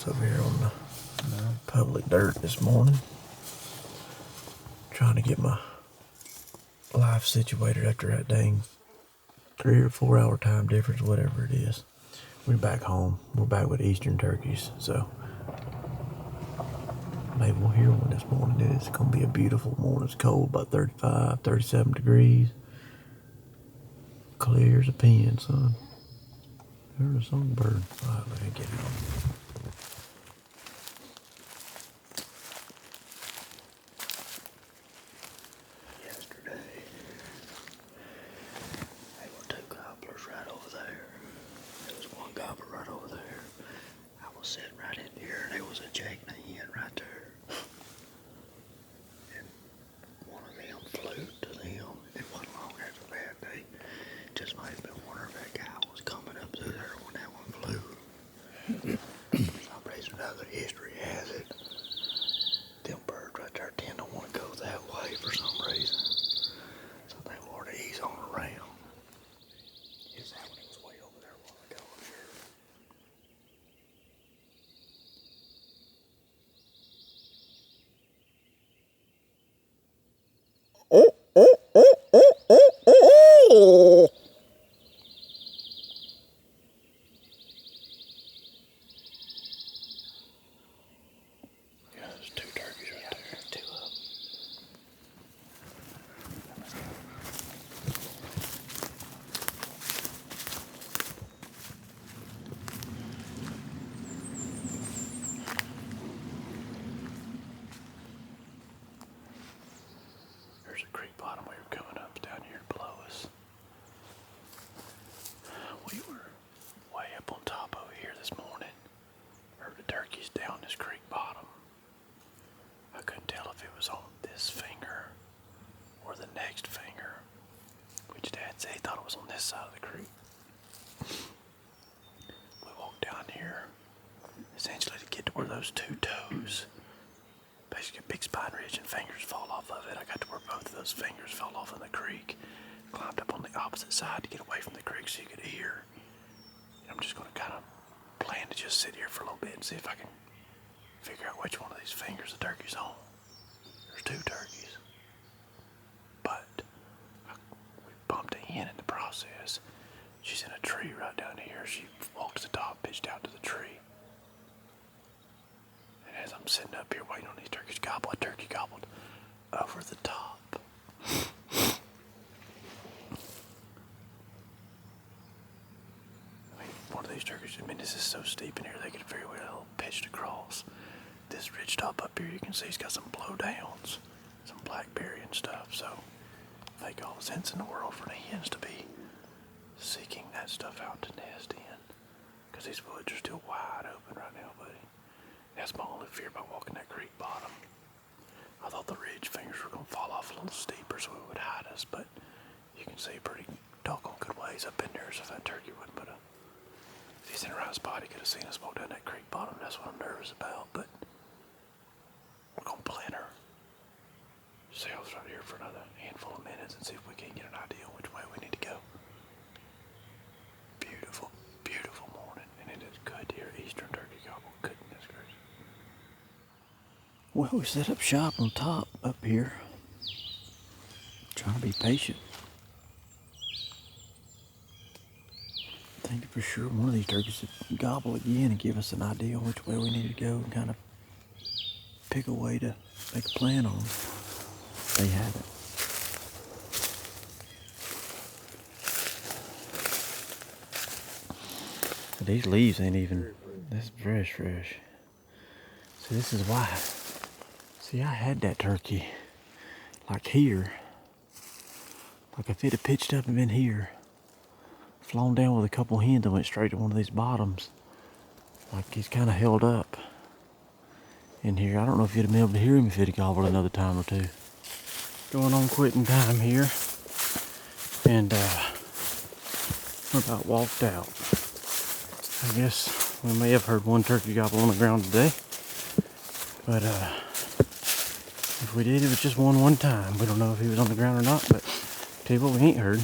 It's over here on the public dirt this morning. Trying to get my life situated after that dang 3 or 4 hour time difference, whatever it is. We're back home. We're back with Eastern turkeys, so maybe we'll hear one this morning. It's gonna be a beautiful morning. It's cold, about 35, 37 degrees. Clear as a pin, son. There's a songbird. All right, let me get it on. Yesterday, there were 2 gobblers right over there. There was 1 gobbler right over there. I was sitting right in here, and there was a jake and a hen right there. And one of them flew to them. It wasn't long after that. They just might have been wondering if that guy was coming up through there when that one flew. For some reason or other, history has it. Them birds right there tend to want to go that way for some reason. So they ought to ease on around. Yes, that one was way over there a while ago, I'm sure. Yeah, there's 2 turkeys right there. There's 2 of them. There's a creek bottom we were coming up down here below us. We were way up on top over here this morning. Heard the turkeys down this creek bottom. I couldn't tell if it was on this finger or the next finger, which Dad said he thought it was on this side of the creek. We walked down here essentially to get to where those 2 toes, basically a big spine ridge and fingers fall off of it. I got to where both of those fingers fell off in the creek. Climbed up on the opposite side to get away from the creek so you could hear. And I'm just going to kind of plan to just sit here for a little bit and see if I can figure out which one of these fingers the turkey's on. There's 2 turkeys. But we bumped a hen in the process. She's in a tree right down here. She walked to the top, pitched out to the tree. And as I'm sitting up here waiting on these turkeys to gobble, a turkey gobbled over the top. One of these turkeys, this is so steep in here, they could very well pitched across. This ridge top up here, you can see it's got some blowdowns, some blackberry and stuff, so make all the sense in the world for the hens to be seeking that stuff out to nest in, because these woods are still wide open right now, buddy. That's my only fear about walking that creek bottom. I thought the ridge fingers were going to fall off a little steeper so it would hide us, but you can see pretty doggone good ways up in there, so if that turkey wouldn't put a... If he's in the right spot, he could have seen us walk down that creek bottom. That's what I'm nervous about, but we're going to plan her sails right here for another handful of minutes and see if we can get an idea on which way we need to go. Beautiful, beautiful morning, and it is good to hear Eastern turkey gobble. Goodness gracious. Well, we set up shop on top up here. Trying to be patient. Thinking for sure one of these turkeys would gobble again and give us an idea on which way we need to go and kind of pick a way to make a plan on. They have it. These leaves ain't even, this is fresh. See, this is why. See, I had that turkey like here. Like if it had pitched up and been here, flown down with a couple hens and went straight to one of these bottoms. Like he's kind of held up in here. I don't know if you'd have been able to hear him if he'd have gobbled another time or 2. Going on quitting time here. And we're about walked out. I guess we may have heard one turkey gobble on the ground today. But if we did, it was just one time. We don't know if he was on the ground or not, but tell you what we ain't heard.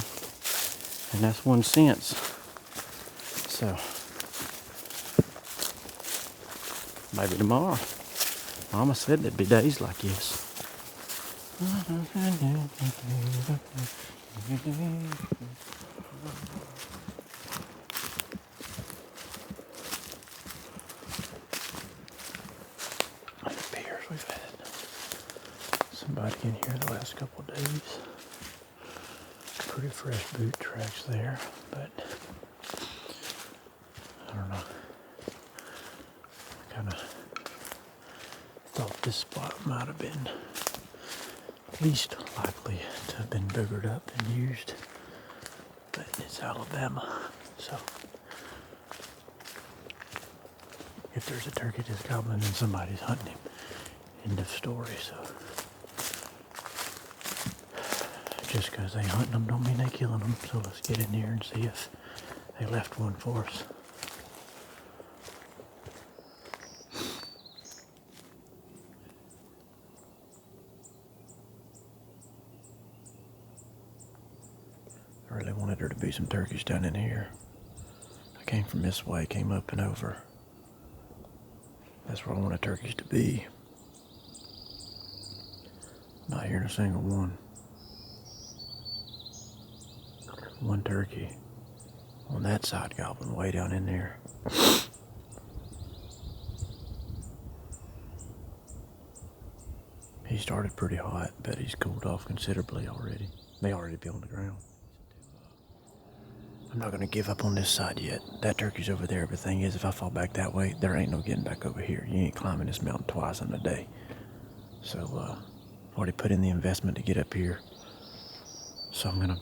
And that's 1 since. So Maybe tomorrow. Mama said there'd be days like this. It appears we've had somebody in here the last couple of days. Pretty fresh boot tracks there, but I don't know. I kind of thought this spot might have been least likely to have been boogered up and used, but it's Alabama, so if there's a turkey that's gobbling, then somebody's hunting him. End of story. So just because they hunting them don't mean they killing them. So let's get in here and see if they left one for us. I really wanted there to be some turkeys down in here. I came from this way, came up and over. That's where I wanted turkeys to be. Not hearing a single one. One turkey on that side gobbling way down in there. He started pretty hot, but he's cooled off considerably already. May already be on the ground. I'm not going to give up on this side yet. That turkey's over there. But the thing is, if I fall back that way, there ain't no getting back over here. You ain't climbing this mountain twice in a day. So, I've already put in the investment to get up here. So I'm going to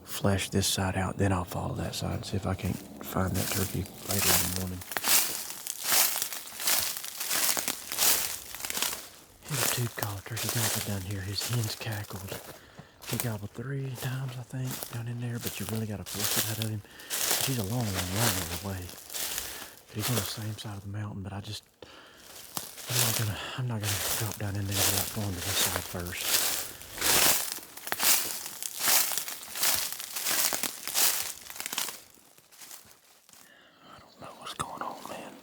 flesh this side out, then I'll follow that side and see if I can't find that turkey later in the morning. Here's two collar turkey down here. His hen's cackled. He gobbled 3 times, I think, down in there, but you really got to force it out of him. He's a long way. But he's on the same side of the mountain, but I'm not gonna drop down in there without going to this side first. I don't know what's going on, man.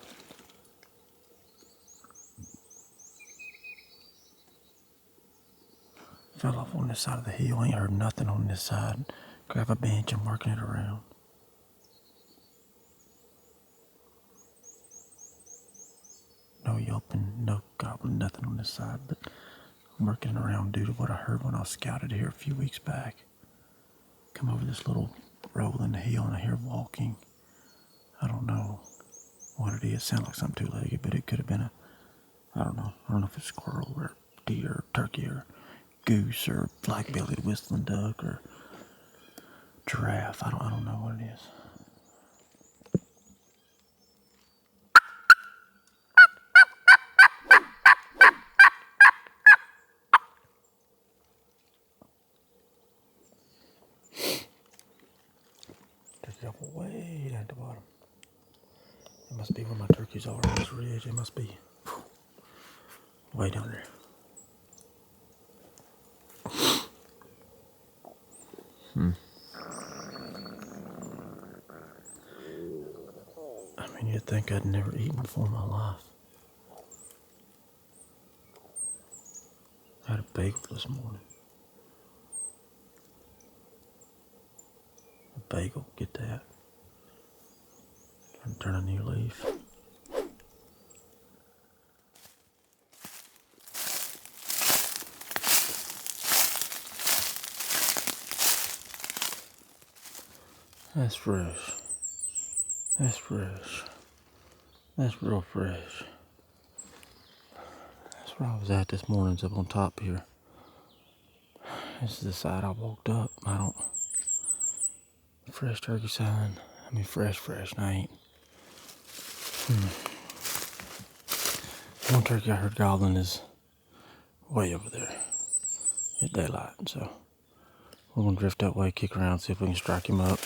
Fell off on this side of the hill. Ain't heard nothing on this side. Grab a bench and working it around. No yelping, no gobbling, nothing on this side, but I'm working around due to what I heard when I scouted here a few weeks back. Come over this little roll in the hill and I hear walking. I don't know what it is. Sounds like something two-legged, but it could have been I don't know if it's squirrel or deer or turkey or goose or black-bellied whistling duck or giraffe. I don't know what it is. Turkey up way down at the bottom. It must be where my turkeys are on this ridge. It must be way down there. I mean, you'd think I'd never eaten before in my life. I had a bagel this morning. A bagel, get that. And turn a new leaf. That's fresh. That's fresh. That's real fresh. That's where I was at this morning, it's up on top here. This is the side I walked up. Fresh turkey sign. I mean, fresh, and I ain't. One turkey I heard gobbling is way over there at daylight, so we're gonna drift that way, kick around, see if we can strike him up.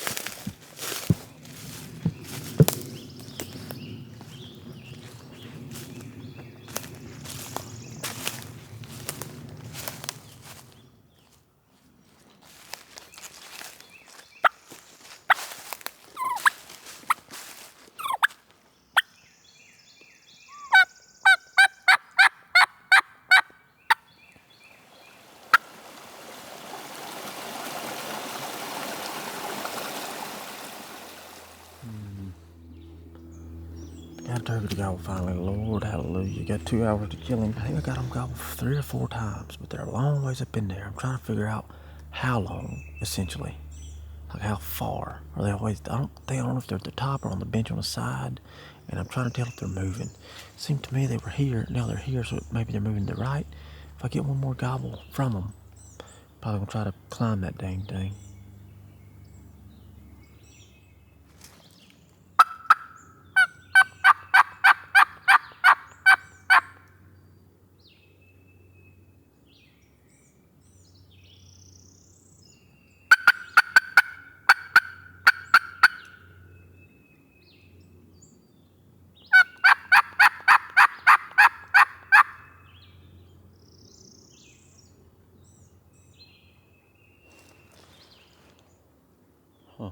my turkey to gobble finally. Lord, hallelujah. Got 2 hours to kill him. I think I got him gobbled 3 or 4 times, but they're a long ways up in there. I'm trying to figure out how long, essentially. Like how far. Are they always, I don't know if they're at the top or on the bench on the side. And I'm trying to tell if they're moving. It seemed to me they were here. Now they're here, so maybe they're moving to the right. If I get one more gobble from them, probably gonna try to climb that dang thing. Huh.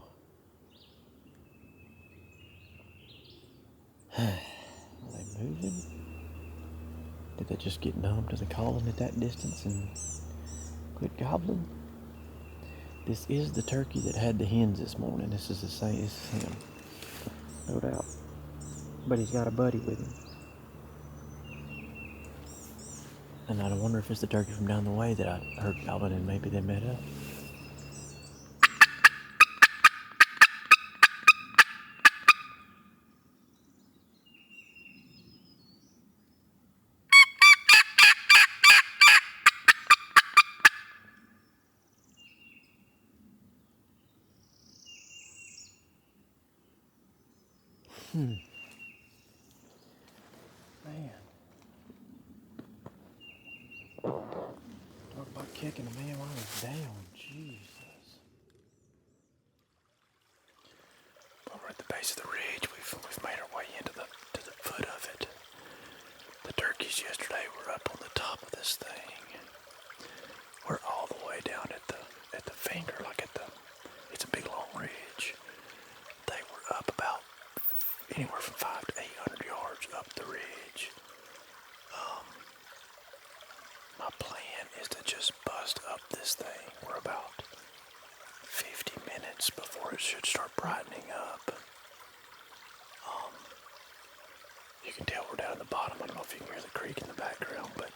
Are they moving? Did they just get numb to the calling at that distance and quit gobbling? This is the turkey that had the hens this morning. This is the same. This is him. No doubt. But he's got a buddy with him. And I wonder if it's the turkey from down the way that I heard gobbling and maybe they met up. Man. Talk about kicking a man while he's down. Jesus. Well, we're at the base of the ridge. We've made our way into the foot of it. The turkeys yesterday were up on the top of this thing. We're all the way down at the finger, like it's a big long ridge. They were up about anywhere from 500 to 800 yards up the ridge. My plan is to just bust up this thing. We're about 50 minutes before it should start brightening up. You can tell we're down at the bottom. I don't know if you can hear the creek in the background, but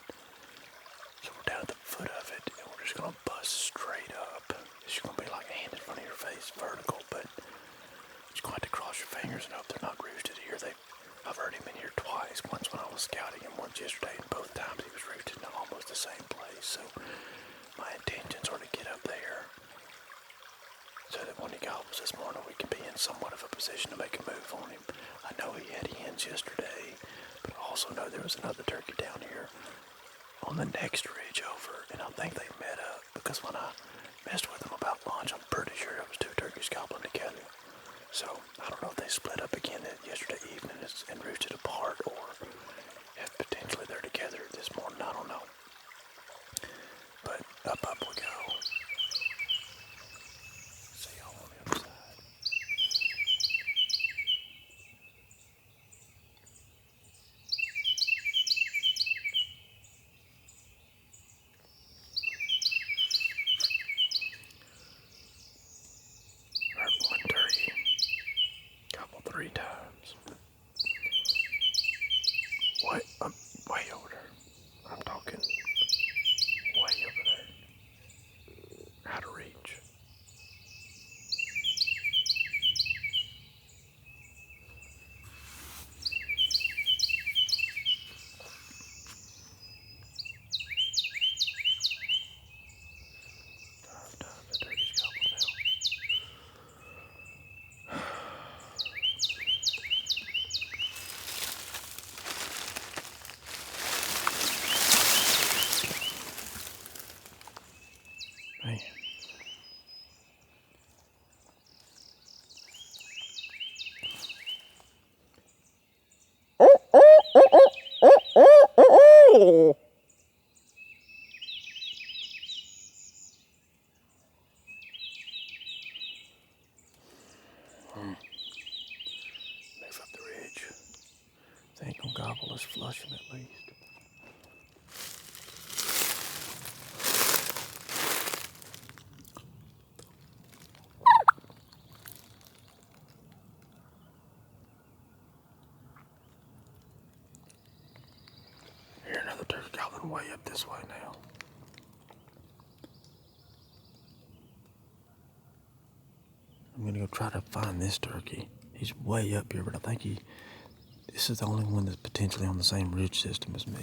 so we're down at the foot of it, and we're just gonna bust straight up. It's gonna be like a hand in front of your face, vertical, but you're gonna have to cross your fingers and hope they're not roosted here. I've heard him in here twice. Once when I was scouting him, once yesterday, and both times he was roosted in almost the same place. So my intentions are to get up there so that when he gobbles this morning, we can be in somewhat of a position to make a move on him. I know he had hens yesterday, but I also know there was another turkey down here on the next ridge over, and I think they met up because when I messed with them about lunch, I'm pretty sure it was 2 turkeys gobbling together. So I don't know if they split up again yesterday evening and roosted apart, or if potentially they're together this morning. I don't know. But up we go. See y'all on the other side. Heard one turkey gobble 3 times. What? I'm way over there. I'm talking way over there. Out of reach. The turkey's gobbled now. Man. Move up the ridge. They ain't gonna gobble, let's flush them at least. way up this way now. I'm gonna go try to find this turkey. He's way up here, but I think this is the only one that's potentially on the same ridge system as me.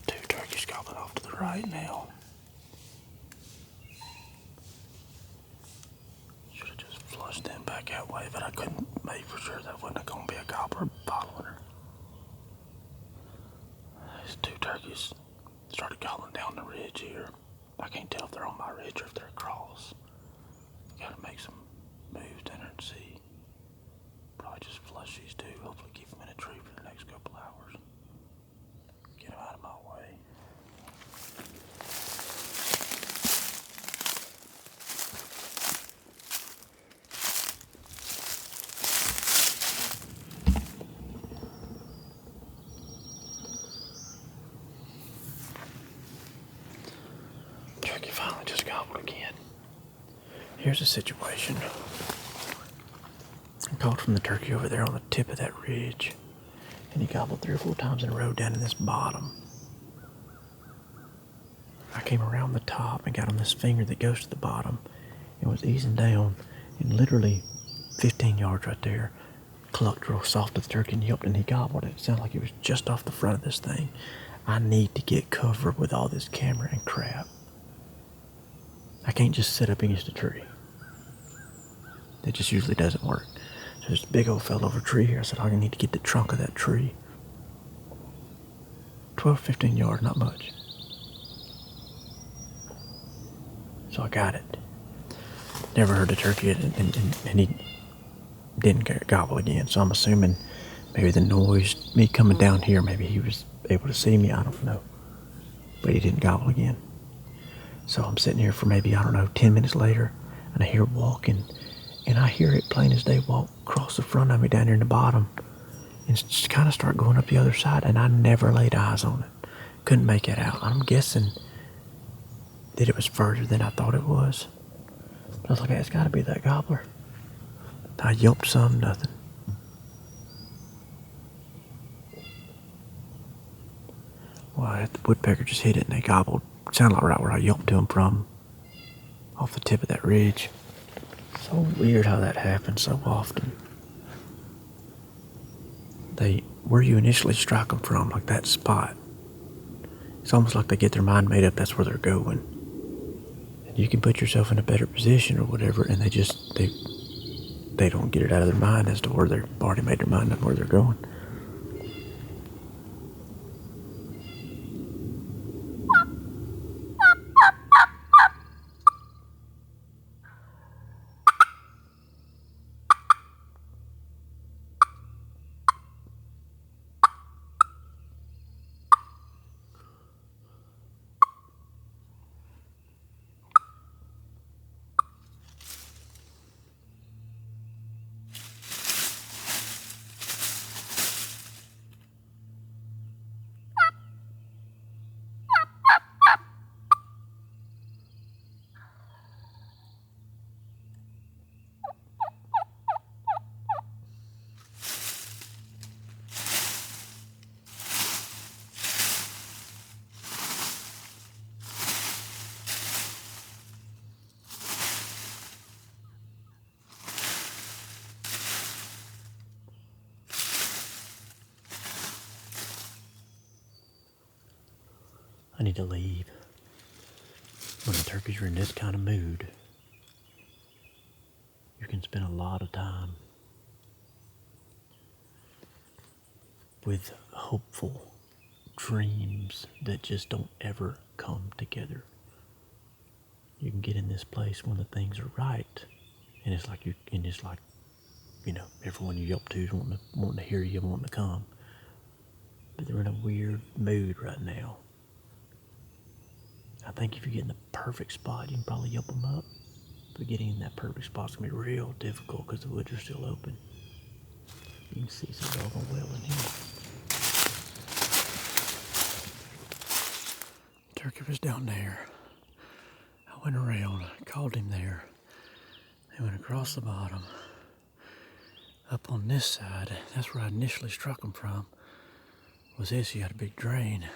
Two turkeys gobbling off to the right now. Should have just flushed them back that way, but I couldn't make for sure that wasn't going to be a gobbler following her. These two turkeys started gobbling down the ridge here. I can't tell if they're on my ridge or if they're across. Gotta make some moves down there and see. Probably just flush these two. Hopefully keep them in a tree for the next couple hours. Get them out of my way. Turkey finally just gobbled again. Here's the situation. I called from the turkey over there on the tip of that ridge, and he gobbled 3 or 4 times in a row down in this bottom. I came around the top and got on this finger that goes to the bottom and was easing down, and literally 15 yards right there, clucked real soft to the turkey and yelped, and he gobbled it. It sounded like he was just off the front of this thing. I need to get covered with all this camera and crap. I can't just sit up against a tree. It just usually doesn't work. So there's a big old fell over tree here. I said, I need to get the trunk of that tree. 12, 15 yards, not much. So I got it. Never heard the turkey, and he didn't gobble again. So I'm assuming maybe the noise, me coming down here, maybe he was able to see me. I don't know. But he didn't gobble again. So I'm sitting here for maybe, 10 minutes later, and I hear walking. And I hear it plain as day walk across the front of me down here in the bottom and just kind of start going up the other side, and I never laid eyes on it. Couldn't make it out. I'm guessing that it was further than I thought it was. But I was like, hey, it's got to be that gobbler. I yelped some, nothing. Well, the woodpecker just hit it and they gobbled. It sounded like right where I yelped to them from, off the tip of that ridge. So weird how that happens so often. Where you initially strike them from, like that spot, it's almost like they get their mind made up that's where they're going. And you can put yourself in a better position or whatever, and they don't get it out of their mind as to where they've already made their mind up where they're going. I need to leave. When the turkeys are in this kind of mood, you can spend a lot of time with hopeful dreams that just don't ever come together. You can get in this place when the things are right, and it's like you know, everyone you yelp to is wanting to hear you, wanting to come. But they're in a weird mood right now. I think if you get in the perfect spot, you can probably yelp them up. But getting in that perfect spot's gonna be real difficult because the woods are still open. You can see some doggone well in here. Turkey was down there. I went around, called him there. He went across the bottom. Up on this side, that's where I initially struck him from, was this. He got a big drain.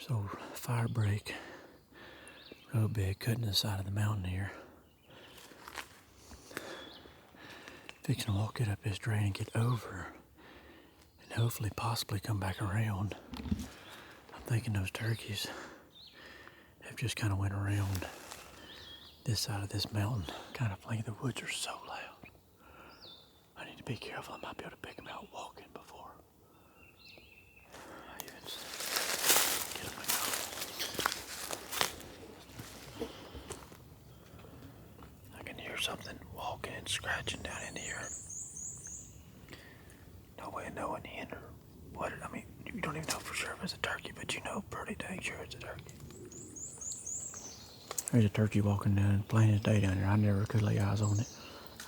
So fire break, real big, cutting the side of the mountain here. Fixing to walk it up this drain and get over, and hopefully possibly come back around. I'm thinking those turkeys have just kind of went around this side of this mountain, kind of playing. The woods are so loud. I need to be careful. I might be able to pick them out walking before I even get them to go. I can hear something walking and scratching down in here. No way of knowing hen or what. I mean, you don't even know for sure if it's a turkey, but you know pretty dang sure it's a turkey. There's a turkey walking down, plain as day down here. I never could lay eyes on it.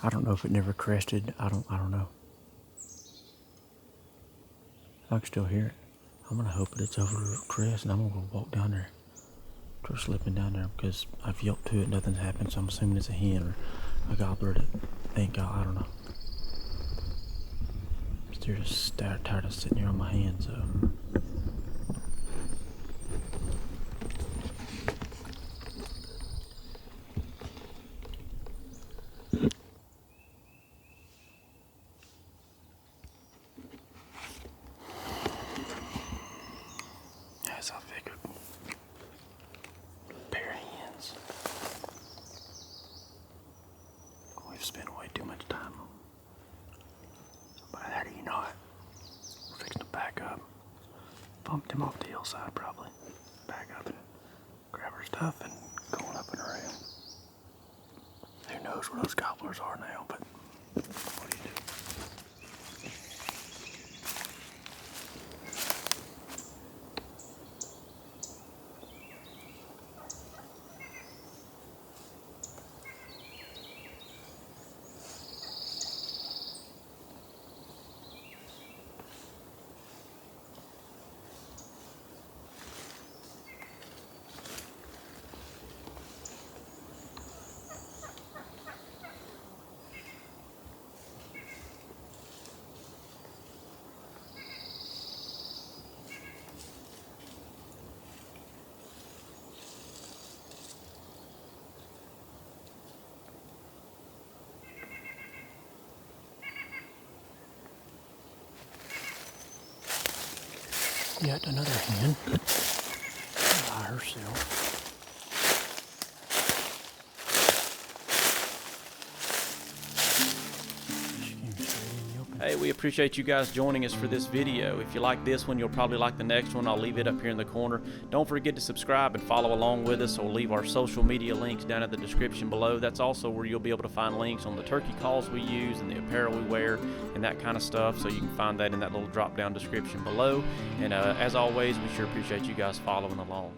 I don't know if it never crested. I don't know. I can still hear it. I'm gonna hope that it's over the crest, and I'm gonna go walk down there. Start slipping down there because I've yelped to it, nothing's happened, so I'm assuming it's a hen or a gobbler that ain't got. I don't know. Still just tired of sitting here on my hands, so. As I figured, pair of hens. We've spent way too much time on. But how do you know it? We're fixing to back up. Bumped him off the hillside probably. Back up and grab our stuff and going up and around. Who knows where those gobblers are now, but what do you do? Yet another hen by herself. Hey, we appreciate you guys joining us for this video. If you like this one, you'll probably like the next one. I'll leave it up here in the corner. Don't forget to subscribe and follow along with us, or leave our social media links down in the description below. That's also where you'll be able to find links on the turkey calls we use and the apparel we wear and that kind of stuff. So you can find that in that little drop down description below. And as always, we sure appreciate you guys following along.